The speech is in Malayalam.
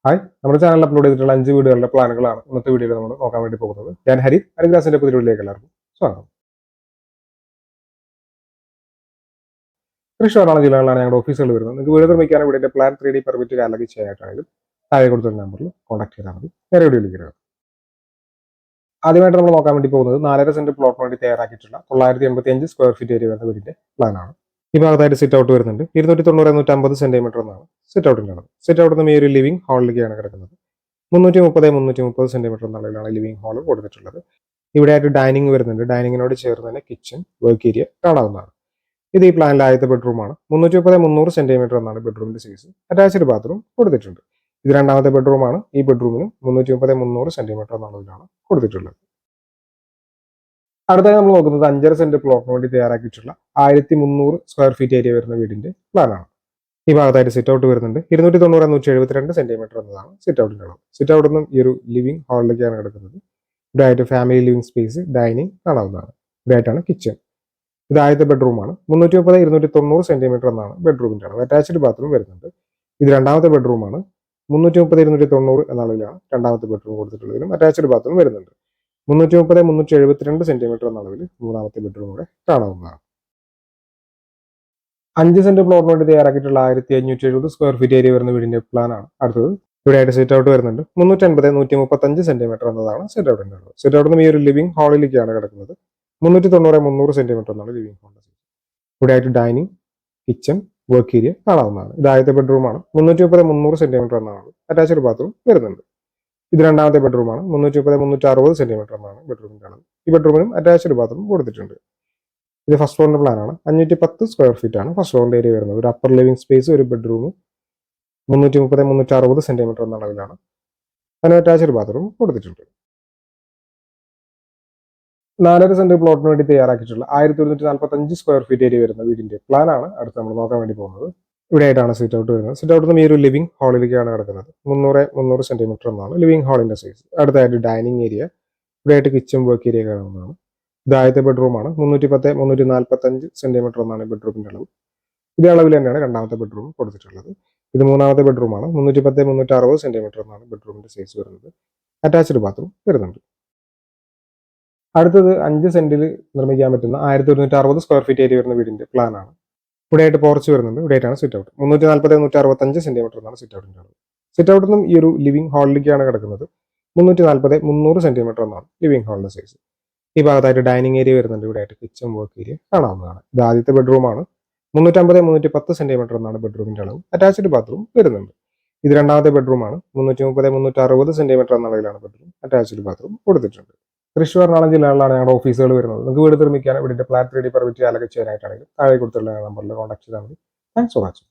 ഹായ്, നമ്മുടെ ചാനലിൽ അപ്ലോഡ് ചെയ്തിട്ടുള്ള 5 വീടുകളുടെ പ്ലാനുകളാണ് ഇന്നത്തെ വീഡിയോയിൽ നമ്മൾ നോക്കാൻ വേണ്ടി പോകുന്നത്. ഞാൻ ഹരി, ഹരിഗ്രാസിന്റെ പുതിയ വീഡിയോയിലേക്ക് എല്ലാവർക്കും സ്വാഗതം. തൃശ്ശൂർ എറണാകുളം ജില്ലകളിലാണ് ഞങ്ങളുടെ ഓഫീസുകൾ വരുന്നത്. നിങ്ങൾക്ക് വീട് നിർമ്മിക്കാൻ വീടിന്റെ പ്ലാൻ 3D പെർമിറ്റ് കാലൊക്കെ ചെയ്യാനായിട്ടാണെങ്കിലും താഴെ കൊടുത്തിരുന്ന നമ്പറിൽ കോൺടാക്ട് ചെയ്താൽ മതി. നേരെ വീഡിയോയിലേക്ക് വരിക. ആദ്യമായിട്ട് നമ്മൾ നോക്കാൻ വേണ്ടി പോകുന്നത് 4.5 സെന്റ് പ്ലോട്ട് വേണ്ടി തയ്യാറാക്കിയിട്ടുള്ള 985 സ്ക്വയർ ഫീറ്റ് ഏരിയ വരുന്ന വീടിന്റെ പ്ലാനാണ്. ഈ ഭാഗത്തായിട്ട് സിറ്റ് ഔട്ട് വരുന്നുണ്ട്. 290-150 സെന്റിമീറ്റർ എന്നാണ് സിറ്റ് ഔട്ടിന്റെ അളവ്. സിറ്റ് ഔട്ടിൽ നിന്ന് ഈ ഒരു ലിവിംഗ് ഹാളിലേക്കാണ് കിടക്കുന്നത്. 330-330 സെന്റിമീറ്റർ എന്ന അളവിലാണ് ലിവിംഗ് ഹാൾ കൊടുത്തിട്ടുള്ളത്. ഇവിടെ ആയിട്ട് ഡൈനിങ് വരുന്നുണ്ട്. ഡൈനിങ്ങിനോട് ചേർന്ന് തന്നെ കിച്ചൺ, വർക്ക് ഏരിയ കാണാവുന്നതാണ്. ഇത് ഈ പ്ലാനിലെ ആദ്യത്തെ ബെഡ്റൂമാണ്. 330-300 സെന്റിമീറ്റർ എന്നാണ് ബെഡ്റൂമിന്റെ സൈസ്. അറ്റാച്ച്ഡ് ബാത്റൂം കൊടുത്തിട്ടുണ്ട്. ഇത് രണ്ടാമത്തെ ബെഡ്റൂമാണ്. ഈ ബെഡ്റൂമിനും 330-300 സെന്റിമീറ്റർ എന്ന അളവിലാണ് കൊടുത്തിട്ടുള്ളത്. അടുത്തായി നമ്മൾ നോക്കുന്നത് 5.5 സെന്റ് പ്ലോട്ടിന് വേണ്ടി തയ്യാറാക്കിയിട്ടുള്ള 1300 സ്ക്വയർ ഫീറ്റ് ഏരിയ വരുന്ന വീടിന്റെ പ്ലാനാണ്. ഈ ഭാഗത്തായിട്ട് സിറ്റ് ഔട്ട് വരുന്നുണ്ട്. 290-172 സെന്റിമീറ്റർ എന്നതാണ് സിറ്റ് ഔട്ടിന്റെ അളവ്. സിറ്റ് ഔട്ടിൽ നിന്നും ഈ ഒരു ലിവിംഗ് ഹാളിലേക്കാണ് കിടക്കുന്നത്. ഇവിടെ ആയിട്ട് ഫാമിലി ലിവിംഗ് സ്പേസ്, ഡൈനിങ് കാണാവുന്നതാണ്. ഇവിടെ ആയിട്ടാണ് കിച്ചൺ. ഇത് ആദ്യത്തെ ബെഡ്റൂമാണ്. 330-290 സെന്റിമീറ്റർ എന്നാണ് ബെഡ്റൂമിന്റെ അളവ്. അറ്റാച്ച്ഡ് ബാത്റൂം വരുന്നുണ്ട്. ഇത് രണ്ടാമത്തെ ബെഡ്റൂമാണ്. 330-290 എന്ന അളവിലാണ് രണ്ടാമത്തെ ബെഡ്റൂം കൊടുത്തിട്ടുള്ളതിലും അറ്റാച്ച്ഡ് ബാത്റൂം വരുന്നുണ്ട്. 330-372 സെന്റിമീറ്റർ എന്ന അളവിൽ മൂന്നാമത്തെ ബെഡ്റൂം ഇവിടെ കാണാവുന്നതാണ്. 5 സെന്റ് പ്ലോട്ടിന് വേണ്ടി തയ്യാറാക്കിയിട്ടുള്ള 1570 സ്ക്വയർ ഫീറ്റ് ഏരിയ വരുന്ന വീടിന്റെ പ്ലാനാണ് അടുത്തത്. ഇവിടെയായിട്ട് സിറ്റ് ഔട്ട് വരുന്നുണ്ട്. 350-135 സെന്റിമീറ്റർ എന്നതാണ് സിറ്റ് ഔട്ടിന്റെ അളവ്. സിറ്റ് ഔട്ടിൽ നിന്ന് ഈ ഒരു ലിവിംഗ് ഹാളിലേക്കാണ് കിടക്കുന്നത്. 390-300 സെന്റിമീറ്റർ എന്നാണ് ലിവിംഗ് ഹാളിന്റെ സൈസ്. ഇവിടെ ആയിട്ട് ഡൈനിങ്, കിച്ചൺ, വർക്ക് ഏരിയ കാണാവുന്നതാണ്. ഇത് ആദ്യത്തെ ബെഡ്റൂമാണ്. 330-300 സെന്റിമീറ്റർ എന്നാണ് അറ്റാച്ച്ഡ് ബാത്റൂം വരുന്നുണ്ട്. ഇത് രണ്ടാമത്തെ ബെഡ്റൂമാണ്. 330-360 സെന്റിമീറ്റർ എന്നാണ് ബെഡ്റൂമിന്റെ അളവ്. ഈ ബെഡ്റൂമിനും അറ്റാച്ച്ഡ് ബാത്റൂം കൊടുത്തിട്ടുണ്ട്. ഇത് ഫസ്റ്റ് ഫ്ലോറിന്റെ പ്ലാനാണ്. 510 സ്ക്വയർ ഫീറ്റ് ആണ് ഫസ്റ്റ് ഫ്ലോറിന്റെ ഏരിയ വരുന്നത്. ഒരു അപ്പർ ലിവിംഗ് സ്പേസ്, ഒരു ബെഡ്റൂം, 330-360 സെന്റിമീറ്റർ എന്ന അളവിലാണ്. അതിന് അറ്റാച്ച്ഡ് ബാത്റൂം കൊടുത്തിട്ടുണ്ട്. 4.5 സെന്റ് പ്ലോട്ടിന് വേണ്ടി തയ്യാറാക്കിയിട്ടുള്ള 1145 സ്ക്വയർ ഫീറ്റ് ഏരിയ വരുന്ന വീടിന്റെ പ്ലാനാണ് അടുത്ത് നമ്മൾ നോക്കാൻ വേണ്ടി പോകുന്നത്. ഇവിടെ ആയിട്ടാണ് സിറ്റ് ഔട്ട് വരുന്നത്. സിറ്റ് ഔട്ടിൽ നിന്ന് ഈ ഒരു ലിവിംഗ് ഹാളിലേക്കാണ് കിടക്കുന്നത്. 300-300 സെന്റിമീറ്റർ എന്നാണ് ലിവിംഗ് ഹാളിന്റെ സൈസ്. അടുത്തായിട്ട് ഡൈനിങ് ഏരിയ, ഇവിടെ ആയിട്ട് കിച്ചൺ, വർക്ക് ഏരിയ കാണുന്നതാണ്. ഇത് ആദ്യത്തെ ബെഡ്റൂമാണ്. 310-345 സെന്റിമീറ്റർ എന്നാണ് ബെഡ്റൂമിന്റെ അളവ്. ഇതേ അളവിൽ തന്നെയാണ് രണ്ടാമത്തെ ബെഡ്റൂം കൊടുത്തിട്ടുള്ളത്. ഇത് മൂന്നാമത്തെ ബെഡ്റൂമാണ്. 310-360 സെന്റിമീറ്റർ എന്നാണ് ബെഡ്റൂമിന്റെ സൈസ് വരുന്നത്. അറ്റാച്ച്ഡ് ബാത്റൂം വരുന്നുണ്ട്. അടുത്തത് 5 സെന്റിൽ നിർമ്മിക്കാൻ പറ്റുന്ന 1160 സ്ക്വയർ ഫീറ്റ് ഏരിയ വരുന്ന വീടിന്റെ പ്ലാനാണ്. ഇവിടെ ആയിട്ട് പോർച്ച് വരുന്നുണ്ട്. ഇവിടെ ആയിട്ടാണ് സിറ്റ് ഔട്ട്. 340-165 സെന്റിമീറ്റർ എന്നാണ് സിറ്റ് ഔട്ടിന്റെ അളവ്. സിറ്റ് ഔട്ടിൽ നിന്നും ഈ ഒരു ലിവിംഗ് ഹാളിലേക്കാണ് കിടക്കുന്നത്. 340-300 സെന്റിമീറ്റർ എന്നാണ് ലിവിംഗ് ഹാളിന്റെ സൈസ്. ഈ ഭാഗത്തായിട്ട് ഡൈനിങ് ഏരിയ വരുന്നുണ്ട്. ഇവിടെ ആയിട്ട് കിച്ചൺ, വർക്ക് ഏരിയ കാണാവുന്നതാണ്. ഇത് ആദ്യത്തെ ബെഡ്റൂമാണ്. 350-310 സെന്റിമീറ്റർ എന്നാണ് ബെഡ്റൂമിന്റെ അളവ്. അറ്റാച്ച്ഡ് ബാത്റൂം വരുന്നുണ്ട്. ഇത് രണ്ടാമത്തെ ബെഡ്റൂമാണ്. 330-360 സെന്റിമീറ്റർ എന്ന അളവിലാണ് ബെഡ്റൂം. അറ്റാച്ച്ഡ് ബാത്റൂം കൊടുത്തിട്ടുണ്ട്. തൃശ്ശൂർ എറണാകുളം ജില്ലകളിലാണ് ഞങ്ങളുടെ ഓഫീസുകൾ വരുന്നത്. നിങ്ങൾക്ക് വീട് നിർമ്മിക്കാൻ വീടിന്റെ പ്ലാൻ 3D പെർമിറ്റ് ചെയ്യാനൊക്കെ ചെയ്യാനായിട്ടാണെങ്കിൽ താഴെ കൊടുത്തുള്ള നമ്പറിൽ കോൺടാക്ട് ചെയ്താൽ മതി. Thanks for watching.